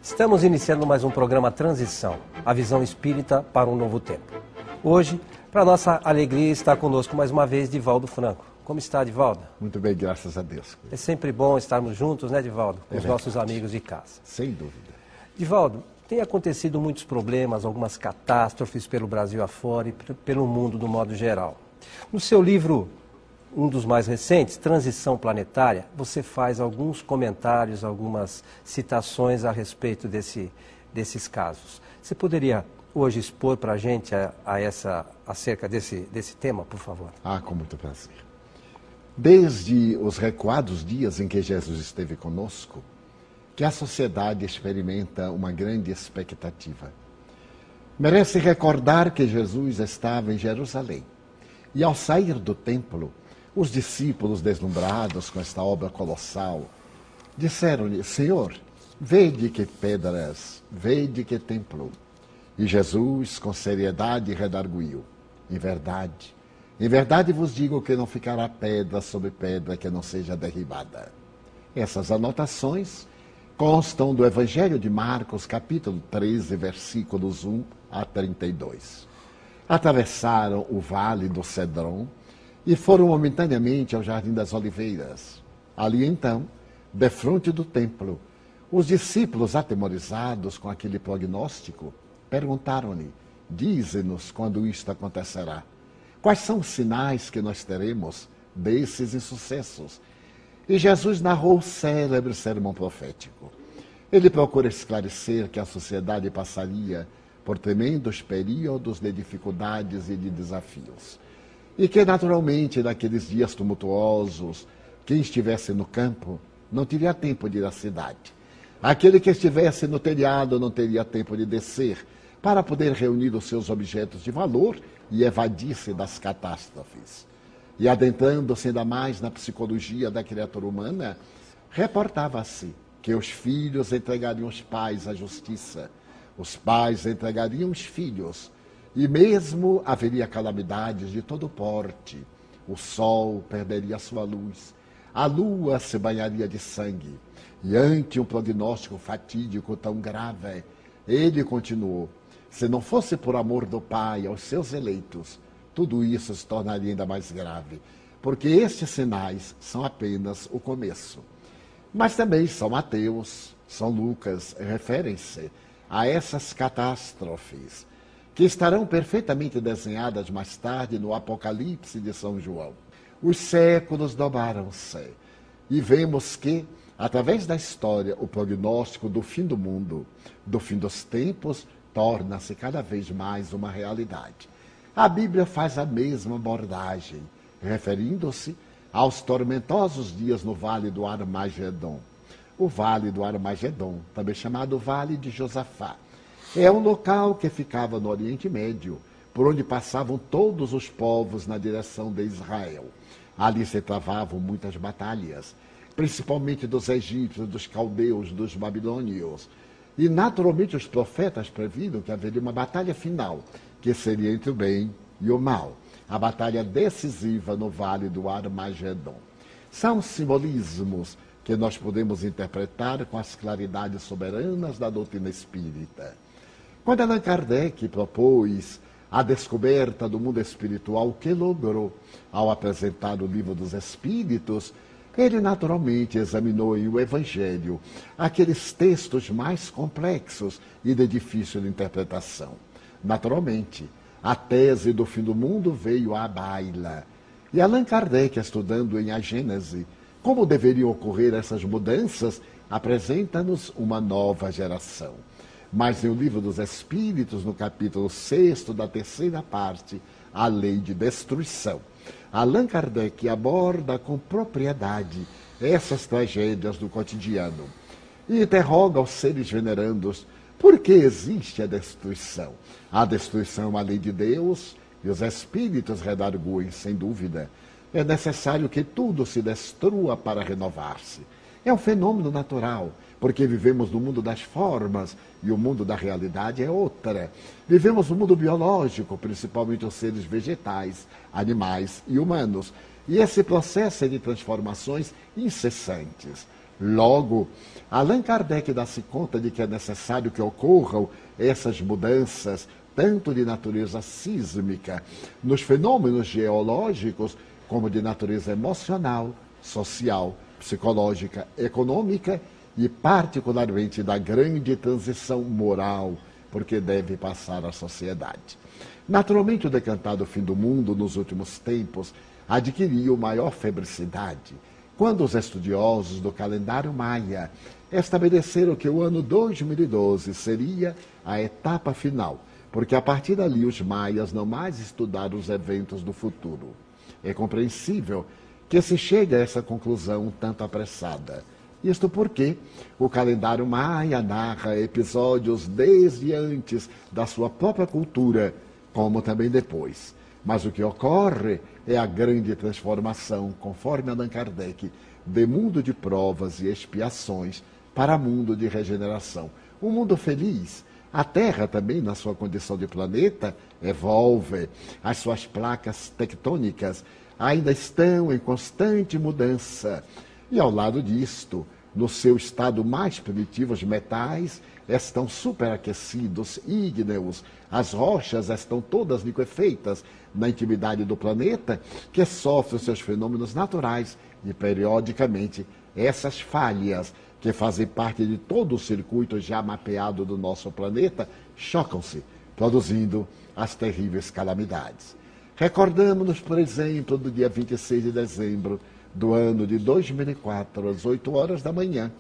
Estamos iniciando mais um programa Transição, a visão espírita para um novo tempo. Hoje, para nossa alegria, está conosco mais uma vez Divaldo Franco. Como está, Divaldo? Muito bem, graças a Deus. É sempre bom estarmos juntos, né, Divaldo? Com os nossos amigos de casa. Sem dúvida. Divaldo, tem acontecido muitos problemas, algumas catástrofes pelo Brasil afora e pelo mundo do modo geral. No seu livro, um dos mais recentes, Transição Planetária, você faz alguns comentários, algumas citações a respeito desses casos. Você poderia hoje expor para a gente acerca desse tema, por favor? Com muito prazer. Desde os recuados dias em que Jesus esteve conosco, que a sociedade experimenta uma grande expectativa. Merece recordar que Jesus estava em Jerusalém e, ao sair do templo, os discípulos, deslumbrados com esta obra colossal, disseram-lhe: Senhor, vede que pedras, vede que templo. E Jesus, com seriedade, redarguiu: em verdade vos digo que não ficará pedra sobre pedra que não seja derribada. Essas anotações constam do Evangelho de Marcos, capítulo 13, versículos 1 a 32. Atravessaram o vale do Cedron e foram momentaneamente ao Jardim das Oliveiras. Ali então, defronte do templo, os discípulos, atemorizados com aquele prognóstico, perguntaram-lhe: dize-nos quando isto acontecerá. Quais são os sinais que nós teremos desses insucessos? E Jesus narrou o célebre sermão profético. Ele procura esclarecer que a sociedade passaria por tremendos períodos de dificuldades e de desafios. E que, naturalmente, naqueles dias tumultuosos, quem estivesse no campo não teria tempo de ir à cidade. Aquele que estivesse no telhado não teria tempo de descer para poder reunir os seus objetos de valor e evadir-se das catástrofes. E adentrando-se ainda mais na psicologia da criatura humana, reportava-se que os filhos entregariam os pais à justiça, os pais entregariam os filhos, e mesmo haveria calamidades de todo porte. O sol perderia sua luz, a lua se banharia de sangue. E ante um prognóstico fatídico tão grave, ele continuou: se não fosse por amor do Pai aos seus eleitos, tudo isso se tornaria ainda mais grave, porque estes sinais são apenas o começo. Mas também São Mateus, São Lucas referem-se a essas catástrofes, que estarão perfeitamente desenhadas mais tarde no Apocalipse de São João. Os séculos dobraram-se e vemos que, através da história, o prognóstico do fim do mundo, do fim dos tempos, torna-se cada vez mais uma realidade. A Bíblia faz a mesma abordagem, referindo-se aos tormentosos dias no Vale do Armagedon. O Vale do Armagedon, também chamado Vale de Josafá, é um local que ficava no Oriente Médio, por onde passavam todos os povos na direção de Israel. Ali se travavam muitas batalhas, principalmente dos egípcios, dos caldeus, dos babilônios. E, naturalmente, os profetas previram que haveria uma batalha final, que seria entre o bem e o mal. A batalha decisiva no Vale do Armagedon. São simbolismos que nós podemos interpretar com as claridades soberanas da doutrina espírita. Quando Allan Kardec propôs a descoberta do mundo espiritual, o que logrou ao apresentar o Livro dos Espíritos, ele naturalmente examinou em o Evangelho aqueles textos mais complexos e de difícil interpretação. Naturalmente, a tese do fim do mundo veio à baila. E Allan Kardec, estudando em A Gênese, como deveriam ocorrer essas mudanças, apresenta-nos uma nova geração. Mas em O Livro dos Espíritos, no capítulo 6 da terceira parte, a lei de destruição, Allan Kardec aborda com propriedade essas tragédias do cotidiano e interroga os seres venerandos: por que existe a destruição? A destruição é uma lei de Deus e os espíritos redarguem, sem dúvida. É necessário que tudo se destrua para renovar-se. É um fenômeno natural, porque vivemos no mundo das formas e o mundo da realidade é outra. Vivemos no mundo biológico, principalmente os seres vegetais, animais e humanos. E esse processo é de transformações incessantes. Logo, Allan Kardec dá-se conta de que é necessário que ocorram essas mudanças, tanto de natureza sísmica, nos fenômenos geológicos, como de natureza emocional, social, psicológica, econômica e, particularmente, da grande transição moral, porque deve passar a sociedade. Naturalmente, o decantado fim do mundo, nos últimos tempos, adquiriu maior febricidade, quando os estudiosos do calendário maia estabeleceram que o ano 2012 seria a etapa final, porque a partir dali os maias não mais estudaram os eventos do futuro. É compreensível que se chegue a essa conclusão tanto apressada. Isto porque o calendário maia narra episódios desde antes da sua própria cultura, como também depois. Mas o que ocorre é a grande transformação, conforme Allan Kardec, de mundo de provas e expiações para mundo de regeneração. Um mundo feliz. A Terra também, na sua condição de planeta, evolve. As suas placas tectônicas ainda estão em constante mudança. E ao lado disto, no seu estado mais primitivo, os metais estão superaquecidos, ígneos, as rochas estão todas liquefeitas na intimidade do planeta, que sofre os seus fenômenos naturais e, periodicamente, essas falhas, que fazem parte de todo o circuito já mapeado do nosso planeta, chocam-se, produzindo as terríveis calamidades. Recordamos-nos, por exemplo, do dia 26 de dezembro do ano de 2004, às 8 horas da manhã,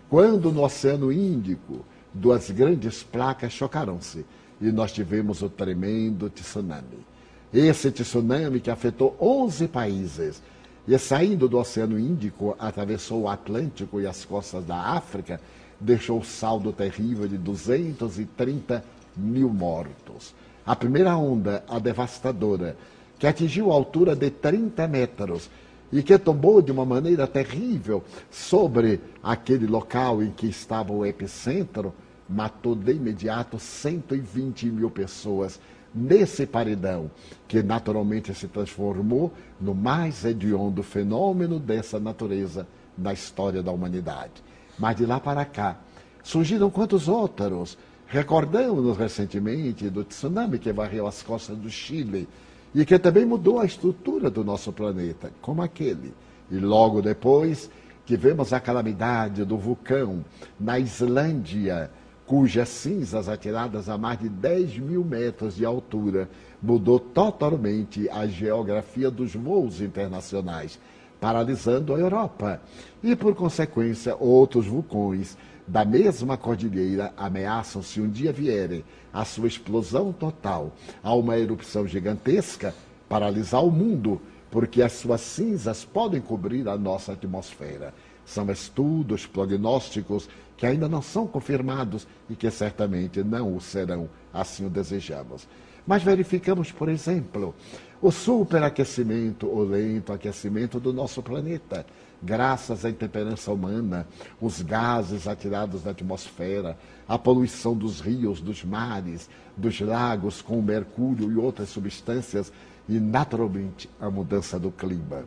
quando no Oceano Índico duas grandes placas chocaram-se e nós tivemos o tremendo tsunami. Esse tsunami que afetou 11 países e, saindo do Oceano Índico, atravessou o Atlântico e as costas da África, deixou saldo terrível de 230 mil mortos. A primeira onda, a devastadora, que atingiu a altura de 30 metros e que tombou de uma maneira terrível sobre aquele local em que estava o epicentro, matou de imediato 120 mil pessoas nesse paredão, que naturalmente se transformou no mais hediondo fenômeno dessa natureza na história da humanidade. Mas de lá para cá, surgiram quantos outros? Recordamos-nos recentemente do tsunami que varreu as costas do Chile e que também mudou a estrutura do nosso planeta, como aquele. E logo depois tivemos a calamidade do vulcão na Islândia, cujas cinzas atiradas a mais de 10 mil metros de altura mudou totalmente a geografia dos voos internacionais, paralisando a Europa. E, por consequência, outros vulcões da mesma cordilheira ameaçam, se um dia vierem a sua explosão total, a uma erupção gigantesca, paralisar o mundo, porque as suas cinzas podem cobrir a nossa atmosfera. São estudos prognósticos que ainda não são confirmados e que certamente não o serão, assim o desejamos. Mas verificamos, por exemplo, o superaquecimento, o lento aquecimento do nosso planeta, graças à intemperança humana, os gases atirados da atmosfera, a poluição dos rios, dos mares, dos lagos com mercúrio e outras substâncias e, naturalmente, a mudança do clima.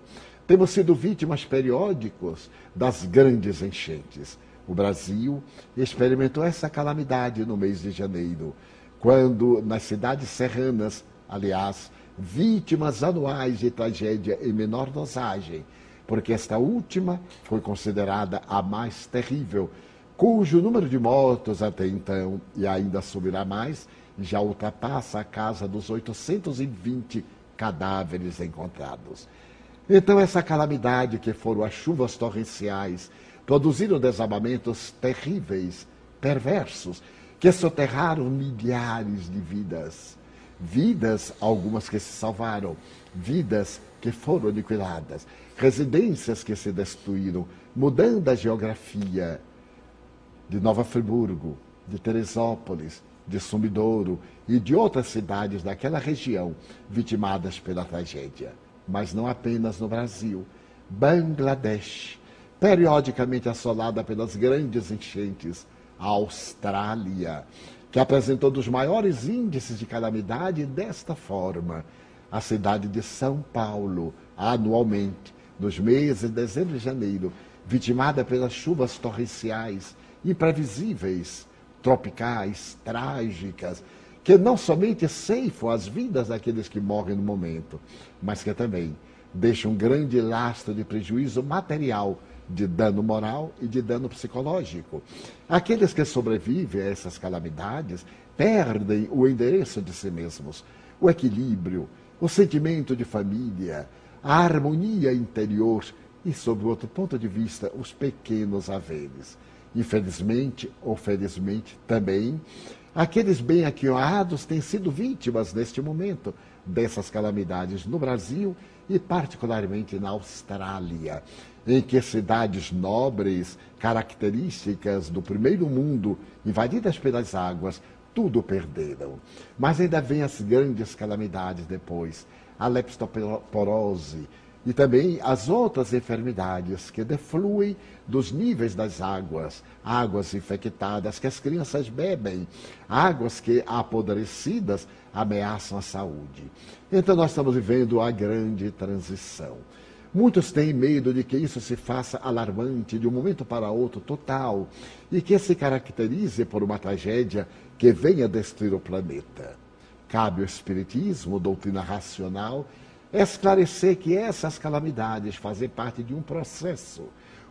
Temos sido vítimas periódicas das grandes enchentes. O Brasil experimentou essa calamidade no mês de janeiro, quando nas cidades serranas, aliás, vítimas anuais de tragédia em menor dosagem, porque esta última foi considerada a mais terrível, cujo número de mortos até então, e ainda subirá mais, já ultrapassa a casa dos 820 cadáveres encontrados. Então, essa calamidade que foram as chuvas torrenciais produziram desabamentos terríveis, perversos, que soterraram milhares de vidas. Vidas, algumas que se salvaram, vidas que foram aniquiladas, residências que se destruíram, mudando a geografia de Nova Friburgo, de Teresópolis, de Sumidouro e de outras cidades daquela região vitimadas pela tragédia. Mas não apenas no Brasil. Bangladesh, periodicamente assolada pelas grandes enchentes. A Austrália, que apresentou dos maiores índices de calamidade desta forma. A cidade de São Paulo, anualmente, nos meses de dezembro e janeiro, vitimada pelas chuvas torrenciais, imprevisíveis, tropicais, trágicas, que não somente ceifam as vidas daqueles que morrem no momento, mas que também deixam um grande lastro de prejuízo material, de dano moral e de dano psicológico. Aqueles que sobrevivem a essas calamidades perdem o endereço de si mesmos, o equilíbrio, o sentimento de família, a harmonia interior e, sob outro ponto de vista, os pequenos haveres. Infelizmente ou felizmente também, aqueles bem-aquiorados têm sido vítimas, neste momento, dessas calamidades no Brasil e particularmente na Austrália, em que cidades nobres, características do primeiro mundo, invadidas pelas águas, tudo perderam. Mas ainda vêm as grandes calamidades depois, a leptospirose e também as outras enfermidades que defluem dos níveis das águas, águas infectadas que as crianças bebem, águas que, apodrecidas, ameaçam a saúde. Então nós estamos vivendo a grande transição. Muitos têm medo de que isso se faça alarmante de um momento para outro, total, e que se caracterize por uma tragédia que venha destruir o planeta. Cabe ao Espiritismo, doutrina racional, esclarecer que essas calamidades fazem parte de um processo,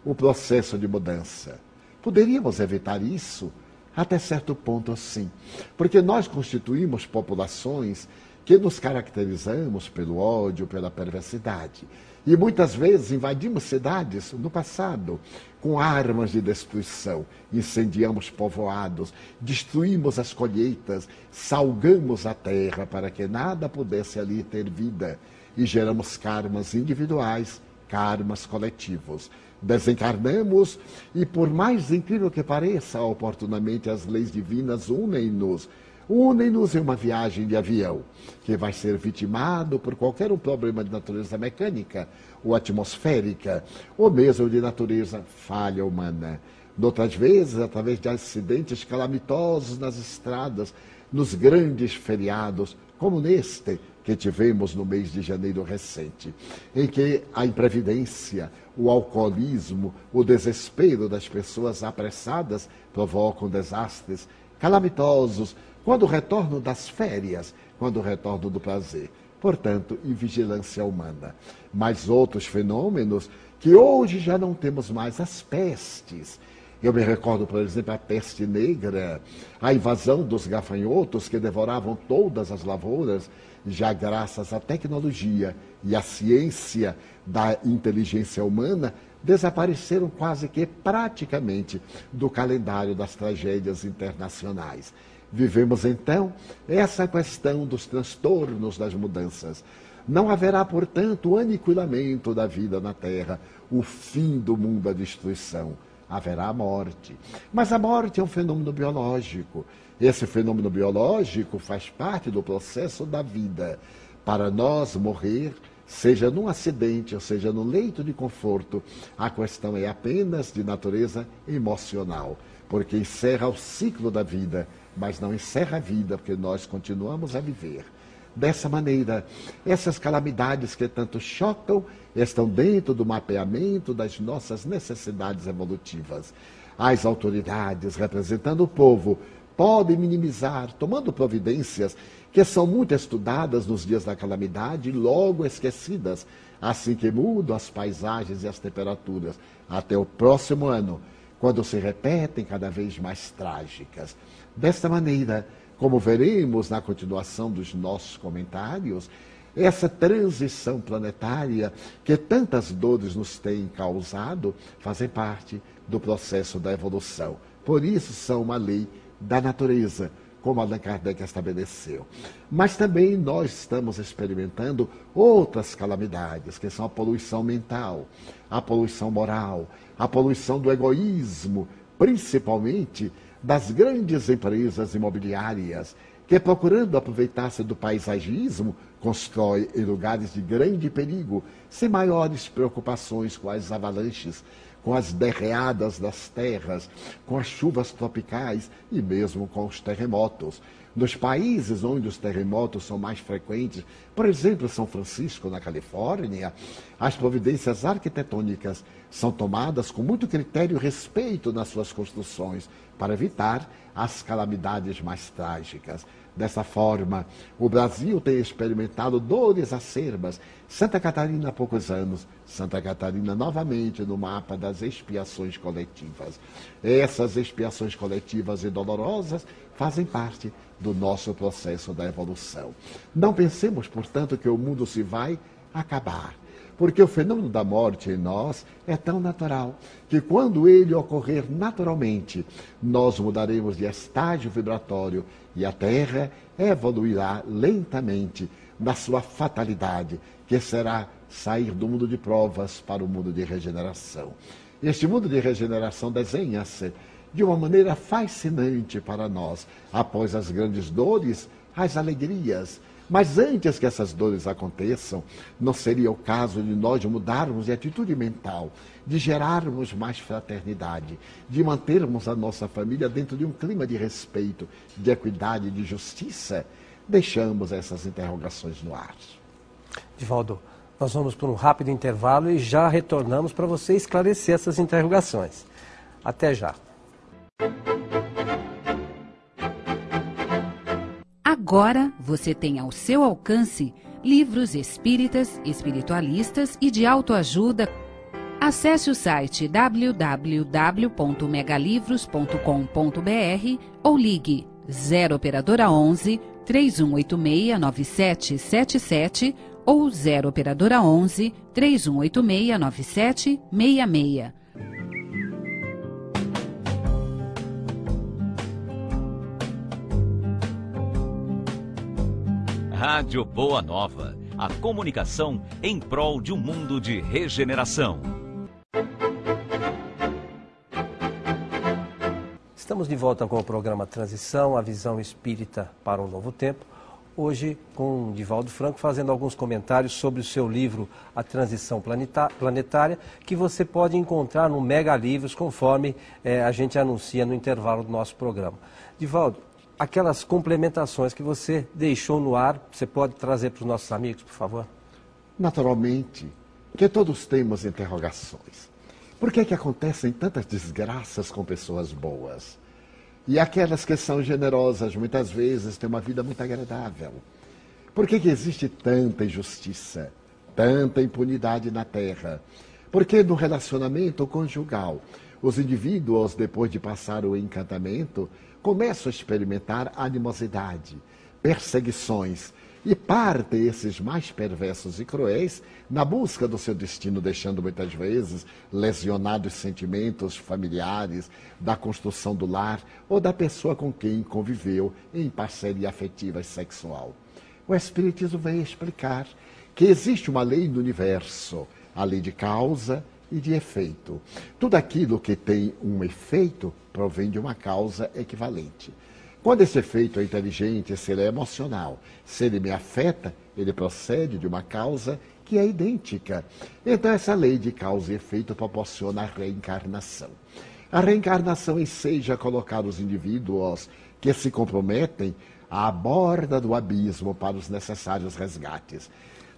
o processo de mudança. Poderíamos evitar isso? Até certo ponto, sim, porque nós constituímos populações que nos caracterizamos pelo ódio, pela perversidade. E muitas vezes invadimos cidades no passado com armas de destruição, incendiamos povoados, destruímos as colheitas, salgamos a terra para que nada pudesse ali ter vida e geramos karmas individuais, karmas coletivos. Desencarnamos e, por mais incrível que pareça, oportunamente as leis divinas unem-nos em uma viagem de avião, que vai ser vitimado por qualquer um problema de natureza mecânica ou atmosférica, ou mesmo de natureza falha humana. Outras vezes, através de acidentes calamitosos nas estradas, nos grandes feriados, como neste que tivemos no mês de janeiro recente, em que a imprevidência, o alcoolismo, o desespero das pessoas apressadas provocam desastres calamitosos, quando retornam das férias, quando retornam do prazer. Portanto, invigilância humana. Mas outros fenômenos que hoje já não temos mais, as pestes. Eu me recordo, por exemplo, a peste negra, a invasão dos gafanhotos que devoravam todas as lavouras, já graças à tecnologia e à ciência da inteligência humana, desapareceram quase que praticamente do calendário das tragédias internacionais. Vivemos, então, essa questão dos transtornos das mudanças. Não haverá, portanto, o aniquilamento da vida na Terra, o fim do mundo, a destruição. Haverá a morte. Mas a morte é um fenômeno biológico. Esse fenômeno biológico faz parte do processo da vida. Para nós morrer, seja num acidente, ou seja no leito de conforto, a questão é apenas de natureza emocional, porque encerra o ciclo da vida, mas não encerra a vida, porque nós continuamos a viver. Dessa maneira, essas calamidades que tanto chocam estão dentro do mapeamento das nossas necessidades evolutivas. As autoridades, representando o povo, podem minimizar, tomando providências que são muito estudadas nos dias da calamidade e logo esquecidas, assim que mudam as paisagens e as temperaturas, até o próximo ano, quando se repetem cada vez mais trágicas. Desta maneira, como veremos na continuação dos nossos comentários, essa transição planetária que tantas dores nos tem causado fazem parte do processo da evolução. Por isso são uma lei da natureza, como Allan Kardec estabeleceu. Mas também nós estamos experimentando outras calamidades, que são a poluição mental, a poluição moral, a poluição do egoísmo, principalmente das grandes empresas imobiliárias, que, procurando aproveitar-se do paisagismo, constrói em lugares de grande perigo, sem maiores preocupações com as avalanches, com as derreadas das terras, com as chuvas tropicais e mesmo com os terremotos. Nos países onde os terremotos são mais frequentes, por exemplo, São Francisco, na Califórnia, as providências arquitetônicas são tomadas com muito critério e respeito nas suas construções, para evitar as calamidades mais trágicas. Dessa forma, o Brasil tem experimentado dores acerbas. Santa Catarina há poucos anos, Santa Catarina novamente no mapa das expiações coletivas. Essas expiações coletivas e dolorosas fazem parte do nosso processo da evolução. Não pensemos, portanto, que o mundo se vai acabar, porque o fenômeno da morte em nós é tão natural que quando ele ocorrer naturalmente, nós mudaremos de estágio vibratório e a Terra evoluirá lentamente na sua fatalidade, que será sair do mundo de provas para o mundo de regeneração. Este mundo de regeneração desenha-se de uma maneira fascinante para nós. Após as grandes dores, as alegrias. Mas antes que essas dores aconteçam, não seria o caso de nós mudarmos de atitude mental, de gerarmos mais fraternidade, de mantermos a nossa família dentro de um clima de respeito, de equidade e de justiça? Deixamos essas interrogações no ar. Divaldo, nós vamos por um rápido intervalo e já retornamos para você esclarecer essas interrogações. Até já. Agora você tem ao seu alcance livros espíritas, espiritualistas e de autoajuda. Acesse o site www.megalivros.com.br ou ligue 0 operadora 11 3186 9777 ou 0 operadora 11 3186 9766. Rádio Boa Nova, a comunicação em prol de um mundo de regeneração. Estamos de volta com o programa Transição, a visão espírita para um novo tempo. Hoje com o Divaldo Franco fazendo alguns comentários sobre o seu livro A Transição Planetária, que você pode encontrar no Mega Livros, conforme a gente anuncia no intervalo do nosso programa. Divaldo, aquelas complementações que você deixou no ar, você pode trazer para os nossos amigos, por favor? Naturalmente, que todos temos interrogações. Por que acontecem tantas desgraças com pessoas boas? E aquelas que são generosas, muitas vezes, têm uma vida muito agradável. Por que existe tanta injustiça, tanta impunidade na Terra? Porque no relacionamento conjugal, os indivíduos, depois de passar o encantamento, começam a experimentar animosidade, perseguições, e partem esses mais perversos e cruéis na busca do seu destino, deixando muitas vezes lesionados sentimentos familiares, da construção do lar ou da pessoa com quem conviveu em parceria afetiva e sexual. O Espiritismo vem explicar que existe uma lei no universo, a lei de causa e de efeito. Tudo aquilo que tem um efeito provém de uma causa equivalente. Quando esse efeito é inteligente, se ele é emocional, se ele me afeta, ele procede de uma causa que é idêntica. Então essa lei de causa e efeito proporciona a reencarnação. A reencarnação enseja colocar os indivíduos que se comprometem à borda do abismo para os necessários resgates.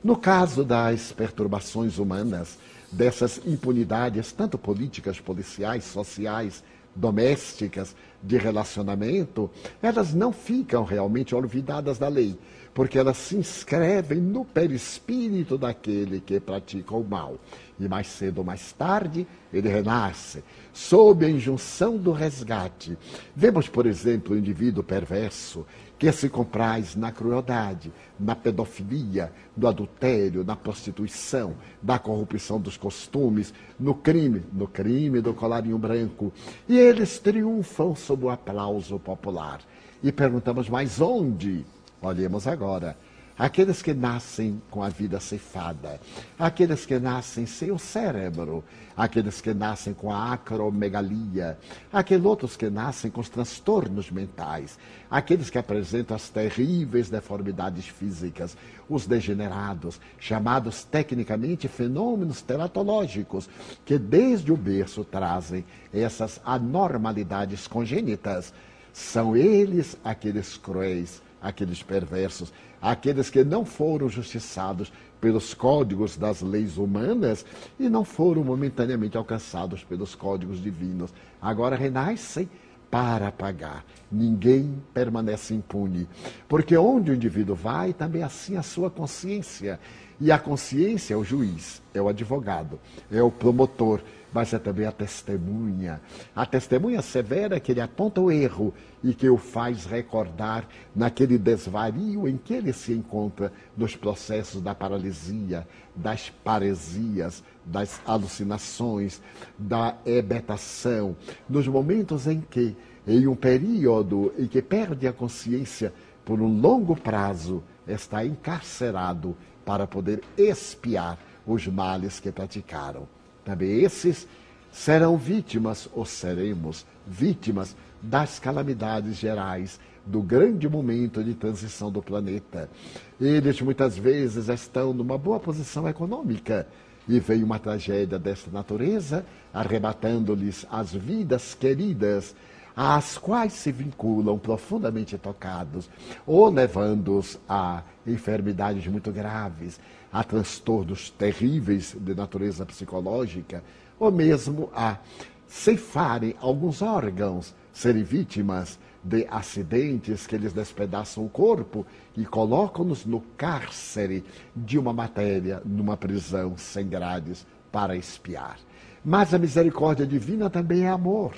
No caso das perturbações humanas, dessas impunidades, tanto políticas, policiais, sociais, domésticas, de relacionamento, elas não ficam realmente olvidadas da lei, porque elas se inscrevem no perispírito daquele que pratica o mal. E mais cedo ou mais tarde, ele renasce, sob a injunção do resgate. Vemos, por exemplo, o indivíduo perverso que se compraz na crueldade, na pedofilia, no adultério, na prostituição, na corrupção dos costumes, no crime do colarinho branco. E eles triunfam sob o aplauso popular. E perguntamos, mas onde? Olhemos agora. aqueles que nascem com a vida ceifada, aqueles que nascem sem o cérebro, aqueles que nascem com a acromegalia, aqueles outros que nascem com os transtornos mentais, aqueles que apresentam as terríveis deformidades físicas, os degenerados, chamados tecnicamente fenômenos teratológicos, que desde o berço trazem essas anormalidades congênitas. São eles aqueles cruéis, aqueles perversos, aqueles que não foram justiçados pelos códigos das leis humanas e não foram momentaneamente alcançados pelos códigos divinos. Agora renascem para pagar. Ninguém permanece impune, porque onde o indivíduo vai, também assim a sua consciência. E a consciência é o juiz, é o advogado, é o promotor, mas é também a testemunha. A testemunha severa que ele aponta o erro e que o faz recordar naquele desvario em que ele se encontra nos processos da paralisia, das paresias, das alucinações, da hebetação, nos momentos em que, em um período em que perde a consciência por um longo prazo, está encarcerado para poder expiar os males que praticaram. Também esses serão vítimas, ou seremos vítimas, das calamidades gerais, do grande momento de transição do planeta. Eles muitas vezes estão numa boa posição econômica e vem uma tragédia desta natureza, arrebatando-lhes as vidas queridas, às quais se vinculam profundamente tocados, ou levando-os a enfermidades muito graves, a transtornos terríveis de natureza psicológica, ou mesmo a ceifarem alguns órgãos, serem vítimas de acidentes que lhes despedaçam o corpo e colocam-nos no cárcere de uma matéria, numa prisão sem grades, para expiar. Mas a misericórdia divina também é amor.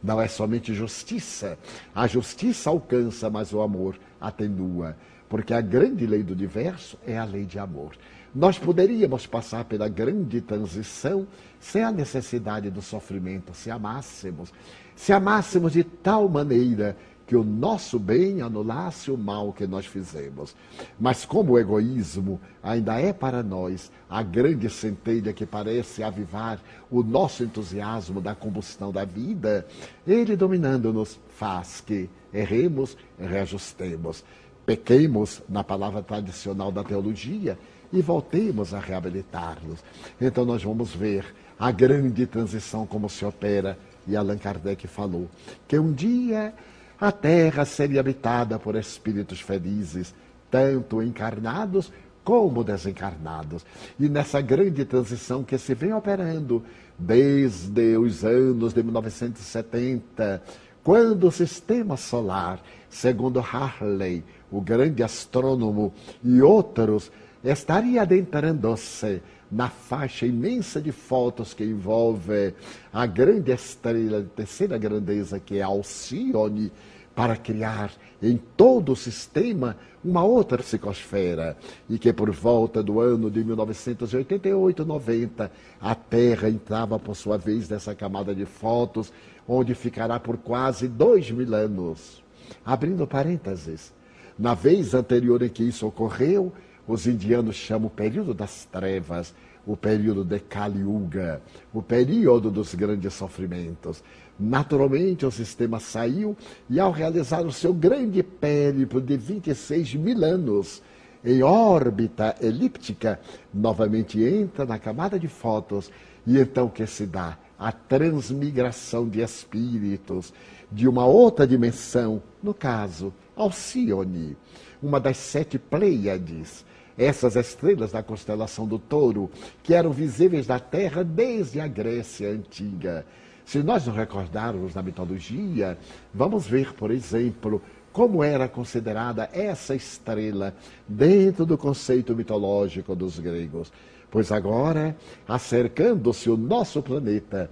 Não é somente justiça. A justiça alcança, mas o amor atenua. Porque a grande lei do universo é a lei de amor. Nós poderíamos passar pela grande transição sem a necessidade do sofrimento, se amássemos. Se amássemos de tal maneira que o nosso bem anulasse o mal que nós fizemos. Mas como o egoísmo ainda é para nós a grande centelha que parece avivar o nosso entusiasmo da combustão da vida, ele dominando-nos faz que erremos e reajustemos. Pequemos na palavra tradicional da teologia e voltemos a reabilitar-nos. Então nós vamos ver a grande transição como se opera, e Allan Kardec falou que um dia a Terra seria habitada por espíritos felizes, tanto encarnados como desencarnados. E nessa grande transição que se vem operando desde os anos de 1970, quando o sistema solar, segundo Hartley, o grande astrônomo, e outros, estaria adentrando-se na faixa imensa de fotos que envolve a grande estrela de terceira grandeza, que é Alcíone, para criar em todo o sistema uma outra psicosfera, e que por volta do ano de 1988, 90, a Terra entrava por sua vez nessa camada de fotos, onde ficará por quase 2000 anos. Abrindo parênteses, na vez anterior em que isso ocorreu, os indianos chamam o período das trevas, o período de Kali Yuga, o período dos grandes sofrimentos. Naturalmente, o sistema saiu e, ao realizar o seu grande périplo de 26.000 anos em órbita elíptica, novamente entra na camada de fotos, e então que se dá a transmigração de espíritos de uma outra dimensão, no caso, Alcíone, uma das 7 Pleiades, essas estrelas da constelação do Touro, que eram visíveis da Terra desde a Grécia Antiga. Se nós nos recordarmos da mitologia, vamos ver, por exemplo, como era considerada essa estrela dentro do conceito mitológico dos gregos. Pois agora, acercando-se o nosso planeta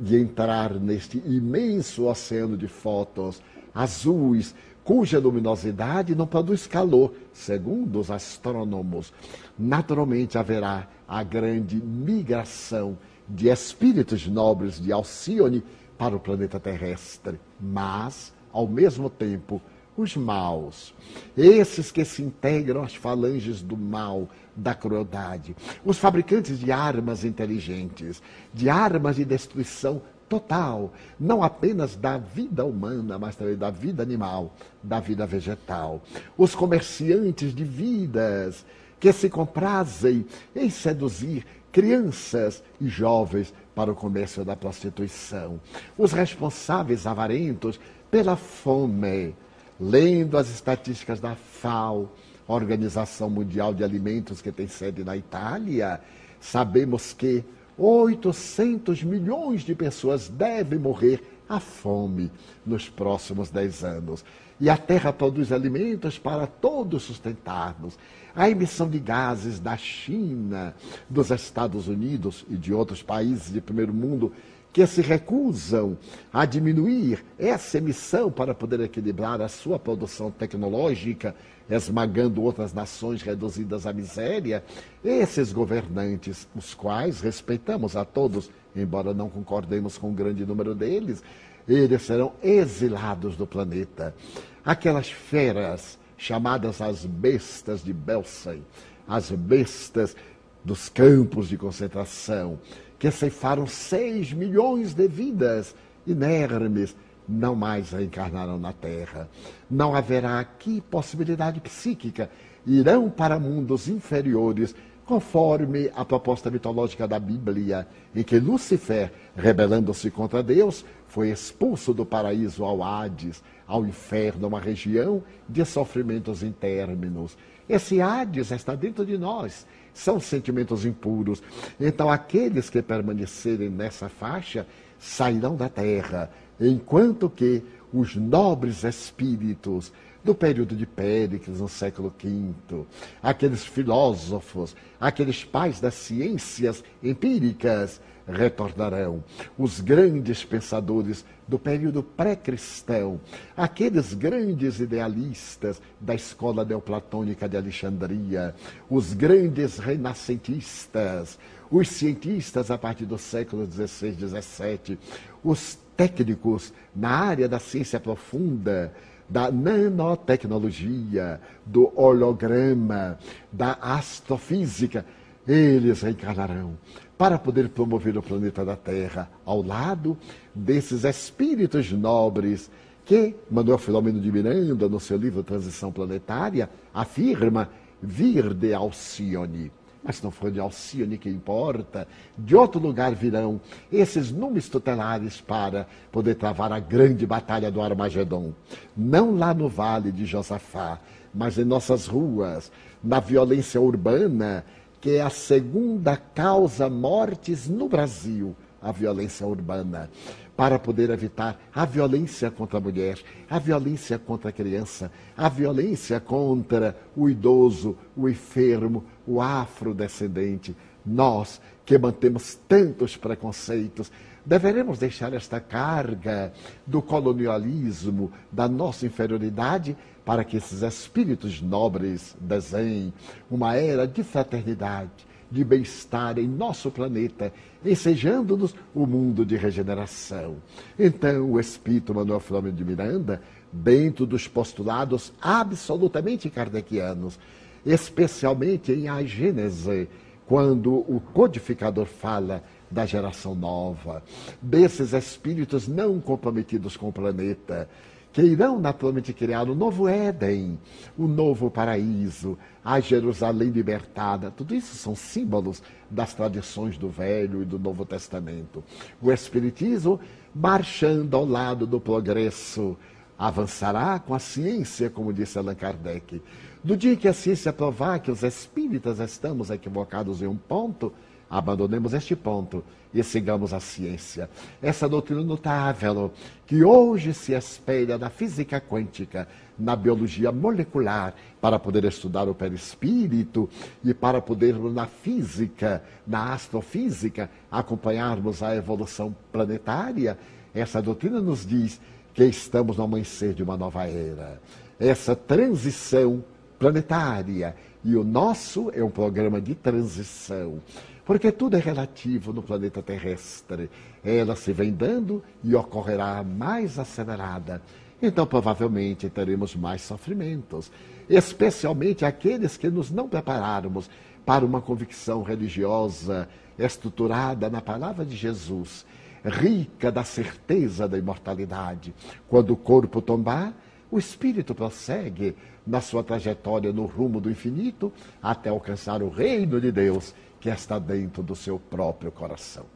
de entrar neste imenso oceano de fótons azuis, cuja luminosidade não produz calor, segundo os astrônomos, naturalmente haverá a grande migração de espíritos nobres de Alcíone para o planeta terrestre. Mas, ao mesmo tempo, os maus, esses que se integram às falanges do mal, da crueldade, os fabricantes de armas inteligentes, de armas de destruição total, não apenas da vida humana, mas também da vida animal, da vida vegetal, os comerciantes de vidas que se comprazem em seduzir crianças e jovens para o comércio da prostituição, os responsáveis avarentos pela fome, lendo as estatísticas da FAO, Organização Mundial de Alimentos, que tem sede na Itália, sabemos que 800 milhões de pessoas devem morrer à fome nos próximos 10 anos. E a Terra produz alimentos para todos sustentarmos. A emissão de gases da China, dos Estados Unidos e de outros países de primeiro mundo que se recusam a diminuir essa emissão para poder equilibrar a sua produção tecnológica, esmagando outras nações reduzidas à miséria, esses governantes, os quais respeitamos a todos, embora não concordemos com um grande número deles, eles serão exilados do planeta. Aquelas feras chamadas as bestas de Belsen, as bestas dos campos de concentração, que ceifaram 6 milhões de vidas inermes, não mais reencarnarão na Terra. Não haverá aqui possibilidade psíquica. Irão para mundos inferiores, conforme a proposta mitológica da Bíblia, em que Lúcifer, rebelando-se contra Deus, foi expulso do paraíso ao Hades, ao inferno, uma região de sofrimentos interminos. Esse Hades está dentro de nós, são sentimentos impuros. Então, aqueles que permanecerem nessa faixa sairão da terra, enquanto que os nobres espíritos do período de Péricles, no século V, aqueles filósofos, aqueles pais das ciências empíricas, retornarão. Os grandes pensadores do período pré-cristão, aqueles grandes idealistas da escola neoplatônica de Alexandria, os grandes renascentistas, os cientistas a partir do século XVI, XVII, os técnicos na área da ciência profunda, da nanotecnologia, do holograma, da astrofísica, eles reencarnarão para poder promover o planeta da Terra ao lado desses espíritos nobres que Manuel Filomeno de Miranda, no seu livro Transição Planetária, afirma vir de Alcione. Mas não foi de Alcione que importa, de outro lugar virão esses números tutelares para poder travar a grande batalha do Armagedon. Não lá no Vale de Josafá, mas em nossas ruas, na violência urbana, que é a segunda causa mortes no Brasil, a violência urbana, para poder evitar a violência contra a mulher, a violência contra a criança, a violência contra o idoso, o enfermo, o afrodescendente. Nós, que mantemos tantos preconceitos, deveremos deixar esta carga do colonialismo, da nossa inferioridade, para que esses espíritos nobres desenhem uma era de fraternidade, de bem-estar em nosso planeta, ensejando-nos o mundo de regeneração. Então, o espírito Manuel Filomeno de Miranda, dentro dos postulados absolutamente kardecianos, especialmente em A Gênese, quando o codificador fala da geração nova, desses espíritos não comprometidos com o planeta, que irão naturalmente criar um novo Éden, um novo paraíso, a Jerusalém libertada. Tudo isso são símbolos das tradições do Velho e do Novo Testamento. O Espiritismo, marchando ao lado do progresso, avançará com a ciência, como disse Allan Kardec. Do dia que a ciência provar que os espíritas estamos equivocados em um ponto, abandonemos este ponto e sigamos a ciência. Essa doutrina notável, que hoje se espelha na física quântica, na biologia molecular, para poder estudar o perispírito e para podermos na física, na astrofísica, acompanharmos a evolução planetária, essa doutrina nos diz que estamos no amanhecer de uma nova era. Essa transição planetária, e o nosso é um programa de transição, porque tudo é relativo no planeta terrestre. Ela se vem dando e ocorrerá mais acelerada. então provavelmente teremos mais sofrimentos, especialmente aqueles que nos não prepararmos para uma convicção religiosa estruturada na palavra de Jesus, rica da certeza da imortalidade. Quando o corpo tombar, o espírito prossegue na sua trajetória no rumo do infinito até alcançar o reino de Deus que está dentro do seu próprio coração.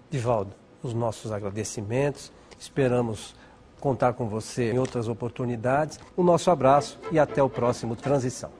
Divaldo, os nossos agradecimentos, esperamos contar com você em outras oportunidades. O nosso abraço e até o próximo Transição.